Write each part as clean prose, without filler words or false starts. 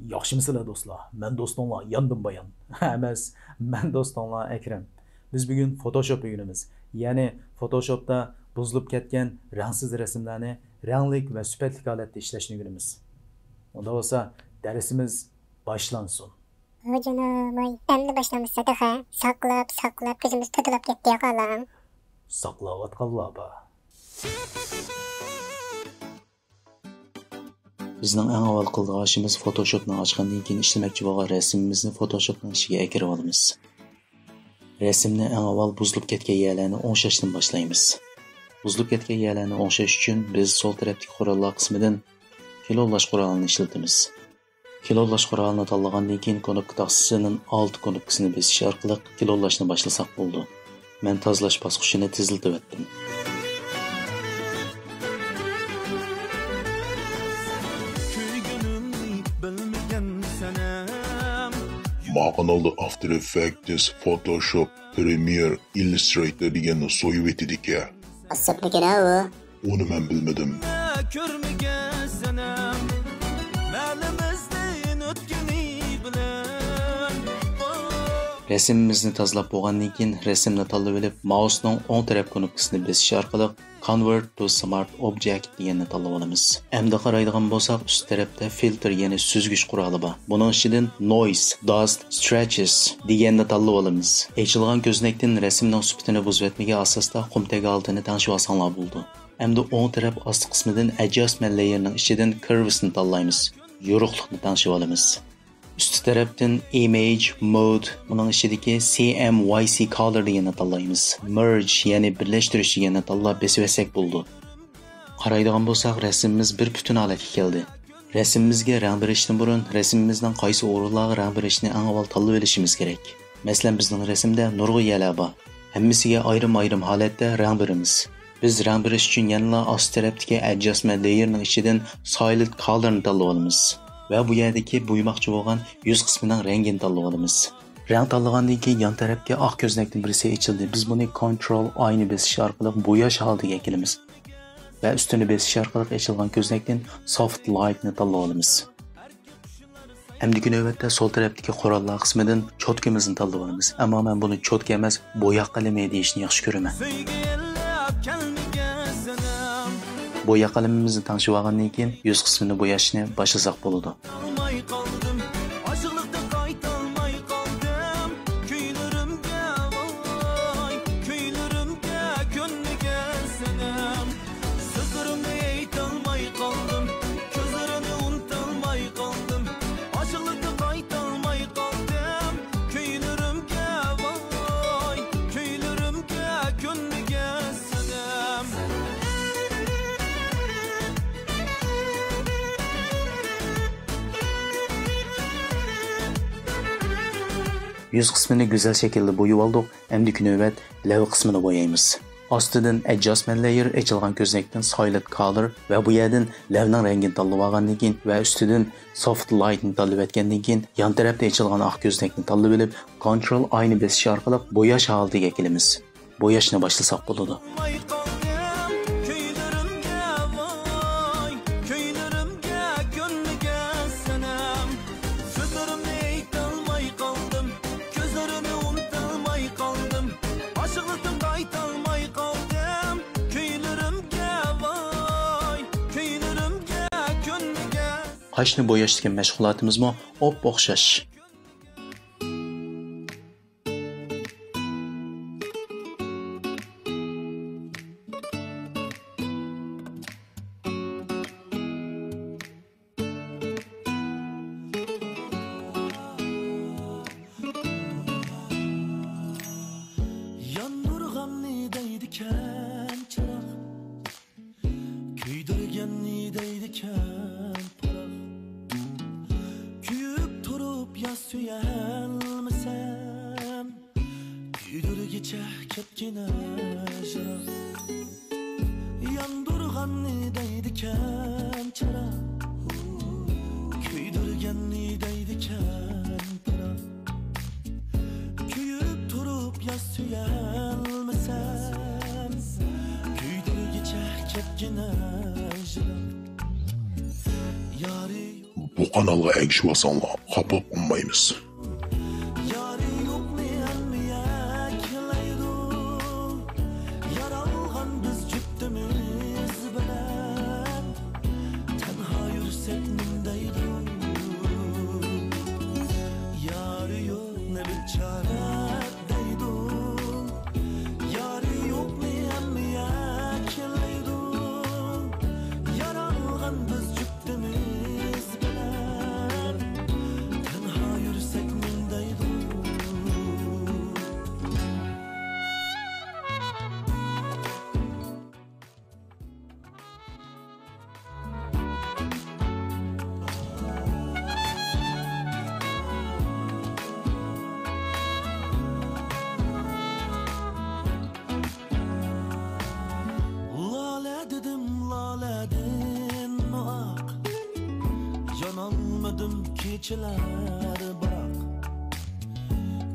Yaxşımısınlar dostlar? Ben dostunla yandım bayan. Emas, ben dostunla Ekrem. Biz bugün Photoshop öğrenimiz. Yani Photoshop'ta buzulup ketken rengsiz resimlerini renklik ve süpetlik aletde işleşini öğrenimiz. Onda olsa dersimiz başlansın. Canım ay endi başlamışsa daha saklap gözümüz tutulup gitti yakalam. Saklavat kallaba. Bizning eng avval qilgan ishimiz Photoshopni ochgandan keyin ishlamoqchi bo'lgan rasmimizni Photoshopning ichiga kirib olamiz. Rasmni eng avval buzilib ketgan yerlarni o'ngshashdan boshlaymiz. Buzilib ketgan yerlarni o'ngshash uchun biz sol tarafdagi qurollar qismidan kilolash qurolini ishlatamiz. Kilolash qurolini tanlagandan keyin knopka taqsisining alt knopkasini bosish orqali kilolashni boshlasak bo'ldi. Men tozalash bosqichini tezlatib o'tdim. Ma kanalda After Effects, Photoshop, Premiere, Illustrator deganni so'yib etidik ya. Asaplıkın ha o. Onu men bilmedim. Resimimizni tozalab bo'lgandan keyin rasmni tanlab olib, mousening o'ng taraf knopkasini bosish orqali Convert to Smart Object deganni tanlab olamiz. Endi qaraydigan bo'lsak, ust tarafda filter, ya'ni süzgich quroli bor. Buning ichidan Noise, Dust, Stretches deganni tanlab olamiz. Ochilgan ko'znakdan rasmning sifatini buzib o'tmagan asosda qumtagi altini tanishib olsanglar bo'ldi. Endi o'ng taraf osti qismidan Adjustment layerning ichidan Curves'ni tanlaymiz. Yo'riqlikni tanishib olamiz. Üst tarafdan Image, Mode, bunun ichidagi CMYC Color deganni tanlaymiz. Merge, ya'ni birlashtirish deganni tanlab besib olsak bo'ldi. Qaraydigan bo'lsak, rasmimiz bir butun holatga keldi. Rasmimizga rang berishdan burun rasmimizning qaysi o'rinlarga rang berishni eng avval tanlab olishimiz kerak. Masalan, bizning rasmda nurg'un yerlar bor. Hammasiga ayrim holatda rang beramiz. Biz rang berish uchun yana ost tarafdagi Adjustment layerning ichidan Silent Colorni tanlab olamiz. Ve bu yerdeki buymoqchi bo'lgan yuz qismining rangini tanlab olamiz. Rang tanlagandan keyin yon tarafga oq ko'znakning birisi ochildi. Biz buni Ctrl I'ni bosish orqali bo'yash holatiga kelamiz. Va ustini bosish orqali ochilgan ko'znakdan Soft Lightni tanlab olamiz. Endi navbatda sol tarafdagi qurollar qismidan cho'tkimizni tanlab olamiz. Ammo men buni cho'tka emas, bo'yoq qalami deyishni yaxshi ko'raman. Boya qalamimizni tanishib olgandan keyin yuz qismini bo'yashni boshlasak bo'ladi. Yüz qismini güzel şekilde boyab oldik. Endi navbat lav qismini boyaymiz. Ostidan Adjustment layer ochilgan ko'znakdan Silent Color va bu yerdan lavning rangini tanlab olgandan keyin va ustidan Soft Lightni tanlab etgandan keyin yon tarafda ochilgan oq ko'znakni tanlab olib, Ctrl I'ni bosish orqali bo'yash holatiga kelamiz. Bo'yashni boshlasak bo'ladi. Qaşni bo'yash degan mashg'ulotimizmi o'xshash. Suyalmasam Güydürgiçe ketgine jara Yandurganni deydiken çara Güydürgenni deydiken para Kuyup turup yaz suyalmasam Güydürgiçe ketgine jara bu kanalga egişip alsаңlar, xafa olmaymiz. Yari yok ne emmiye kilaydu. Yaralgan biz cüttümüz bilen. Tenha yürüsek nimdeydu. Yari yok ne bir çare deydu. Yari yok ne emmiye kilaydu. Yaralgan biz cüttümüz bilen. Tenha yürüsek nimdeydu. Lale dedim laledin ak. Yanalmadım keçiler bırak.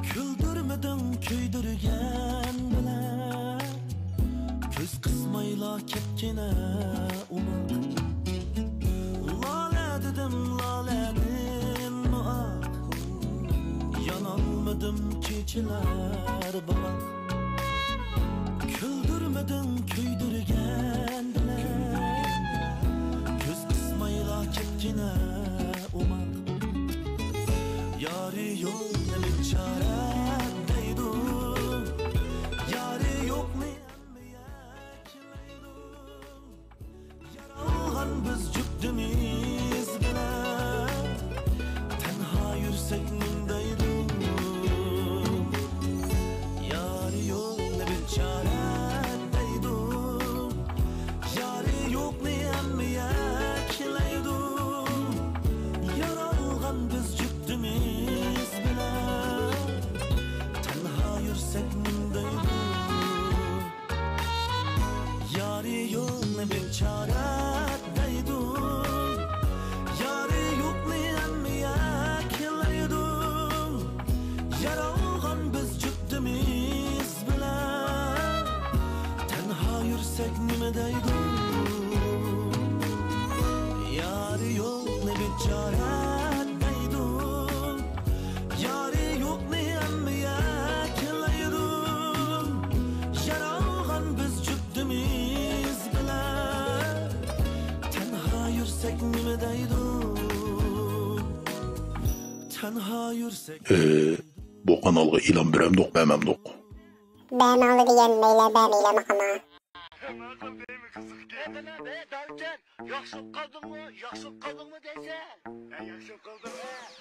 Küldürmedin köydürgen bile. Göz kısmayla kepkine umak. Lale dedim laledin ak. Yanalmadım keçiler bırak. Küldürmedin köydürgen bile. Göz kısmayla kepkine umak. Yari yok ne bir çare deydu. Yari yok ne emmiye kilaydu. Yaralgan biz cüttümüz bilen. Tenha yürsek nimdeydu. Yari yok ne bir çare deydu. Yari yok ne emmiye kilaydu. Yaralgan biz cüttümüz bilen. Tenha yürsek nimdeydu. Yari yok ne bir çare deydu. Yari yok ne emmiye kilaydu. Yaralgan biz cüttümüz bilen. Tenha yürsek nimdeydu. Yari yok ne bir çare deydu. Yari yok ne emmiye kilaydu. Yaralgan biz cüttümüz bilen. Tenha yürsek nimdeydu. Tenha yürsek. Bu kanalga ilan beremdik, bermemdik. Beğenmalı diyen meyle beğenmeyle makama. Hemen benim kızık kendine be derken yakışık kadın mı desen. Ben yakışık kaldım be.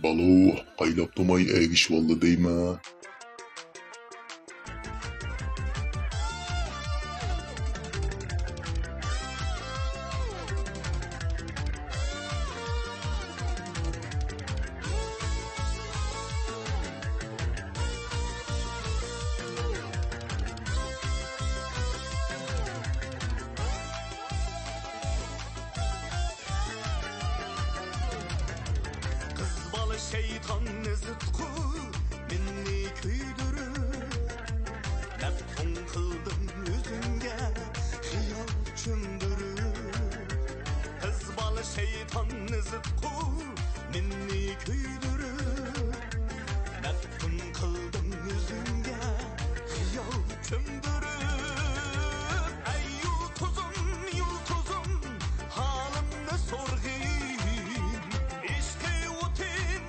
Balo, qaylab tomay ergish oldu deyme. Şeytan zıtku minni küydürür Nefkun kıldım yüzünge Hiyal çündürür Kız balı şeytan zıtku minni küydürür Nefkun kıldım yüzünge Hiyal çündürür Ey yultuzum Halımını sorguyum İşte utim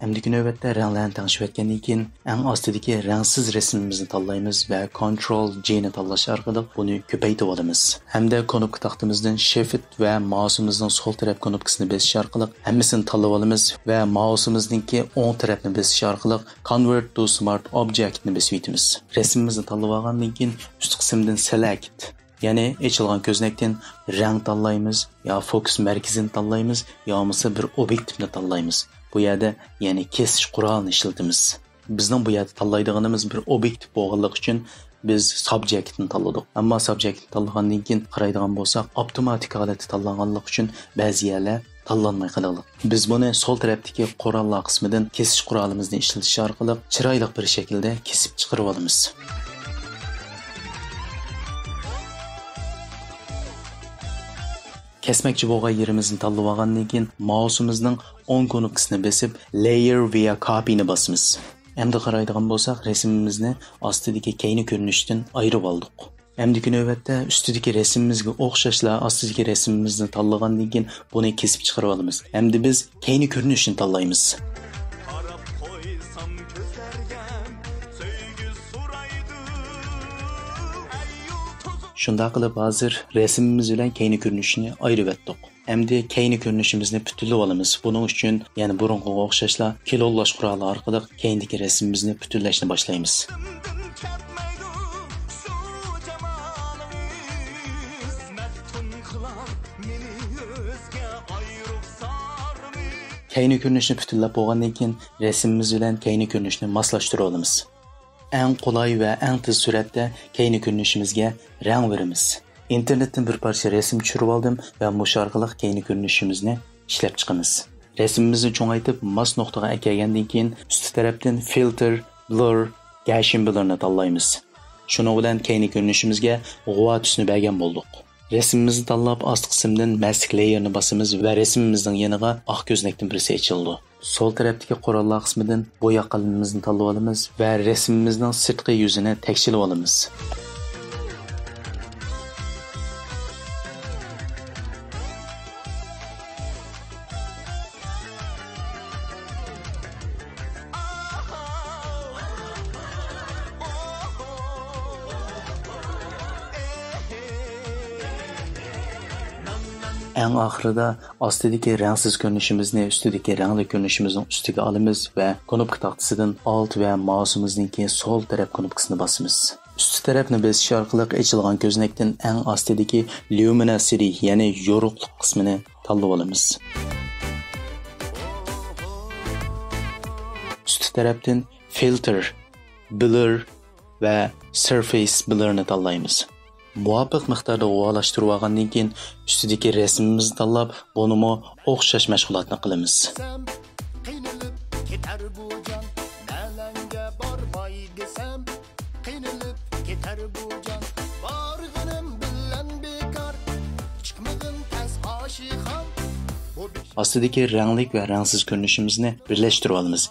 Әмдікі növbətdə rənglərini tanışıb etkendən keyin ən astidagi rəngsiz resimimizni tanlaymiz və Ctrl J'ni tanlash orqali buni ko'paytirib olamiz. Hamda knopka taxtimizdan Shift və mouseimizning sol taraf knopkasini bosish orqali hammasini tanlab olamiz və mouseimizningki o'ng tarafini bosish orqali Convert to Smart Objectni bosib o'tamiz. Resimimizni tanlab olgandan keyin ust qismdan Select ya'ni ochilgan ko'znakdan rang tanlaymiz, yo fokus markazini tanlaymiz, yo'misa bir obyektivni tanlaymiz. Bu yerda ya'ni kesish qurolini ishlatamiz. Bizning bu yerda tanlaydiganimiz bir obyektiv bo'lganligi uchun biz subjectni tanladik. Ammo subjectni tanlagandan keyin qaraydigan bo'lsak, avtomatik holatda tanlanganligi uchun ba'zi yerlar tanlanmay qoladi. Biz buni sol tarafdagi qurollar qismidan kesish qurolimizni ishlatish orqali chiroyli bir shaklda kesib chiqarib olamiz. Kesmekçi bo'lgan yerimizni tanlab olgandan keyin mouseimizning o'ng knopkasini bosib layer via copy'ni bosamiz. Endi qaraydigan bo'lsak, resimimizni ostidagi keyni ko'rinishdan ayirib oldik. Endi navbatda ustidagi resimimizga o'xshashlar ostidagi resimimizni tanlagandan keyin buni kesib chiqarib olamiz. Endi biz keyni ko'rinishini tanlaymiz. Shunda qilib hozir resimimiz bilan keyni ko'rinishini ayirib etdik. Endi keyni ko'rinishimizni butunlab olamiz. Buning uchun, ya'ni burunga o'xshashlar kilolash quroli orqali keyindagi resimimizni butunlashni boshlaymiz. Keyni ko'rinishni butunlab bo'lgandan keyin resimimiz bilan keyni ko'rinishni moslashtirib olamiz. Eng qulay va eng tez suratda keyni ko'rinishimizga rang beramiz. İnternetdan bir parcha resim tushirib oldim va mush orqali keyni ko'rinishimizni ishlab chiqamiz. Resimimizni cho'ngaytib mas nuqtaga kelgandan keyin ust tarafdan filter, blur, gashing blurni tanlaymiz. Shuning bilan keyni ko'rinishimizga g'uva tusini bergan bo'ldik. Resimimizni tanlab ast qismdan mask layerni bosamiz va resimimizning yoniga oq ko'znakdan birisi ochildi. Sol tarafdagi qurollar qismidan bo'ya qalamimizni tanlab olamiz va resimimizning sirtqi yuzini tekshirib olamiz. Eng oxirida ostidagi rangsiz ko'rinishimizni ustidagi rangli ko'rinishimizning ustiga olamiz va knopka taxtasidan alt va mouseimizning sol taraf knopkasini bosamiz. Ust tarafni bosish orqali ochilgan ko'znakdan eng ostidagi luminosity, ya'ni yorug'lik qismini tanlab olamiz. Ust tarafdan filter, blur va surface blurni tanlaymiz. Muvafiq miqdorda g'uvalashtirib olgandan keyin ustidagi resimimizni tanlab, bunimi o'xshash mashg'ulotni qilamiz. Ostidagi ranglik va rangsiz ko'rinishimizni birlashtirib olamiz.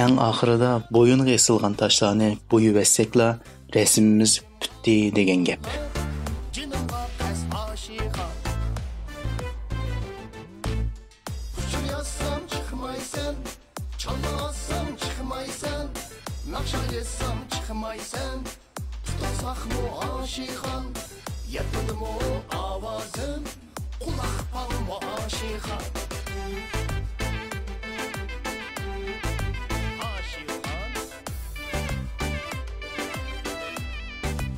Eng oxirida bo'yinga esilgan toshlarni bo'yib essaklar resimimiz bitdi degan gap. Nakşa yesam çıkmaysan Tutulsak mı aşikan Yetmedi mi avazım Kulak bal mı aşikan Aşikan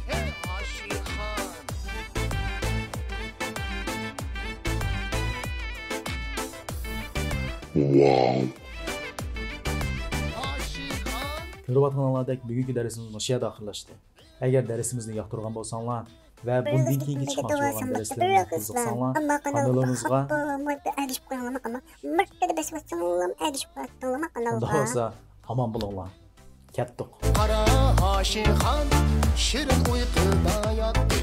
Hey aşikan Wow. Ko'rayotganlaringdek bugungi darsimiz mana shu yerda oxirlashdi. Agar darsimizni yoqtirgan bo'lsanglar va bundan keyingi chiqmoqchi bo'lgan darslarga qiziqsanglar, kanalimizga unda bo'lsa omon bo'linglar. Ketdik. Qara aşikan Şirin uykuda yattı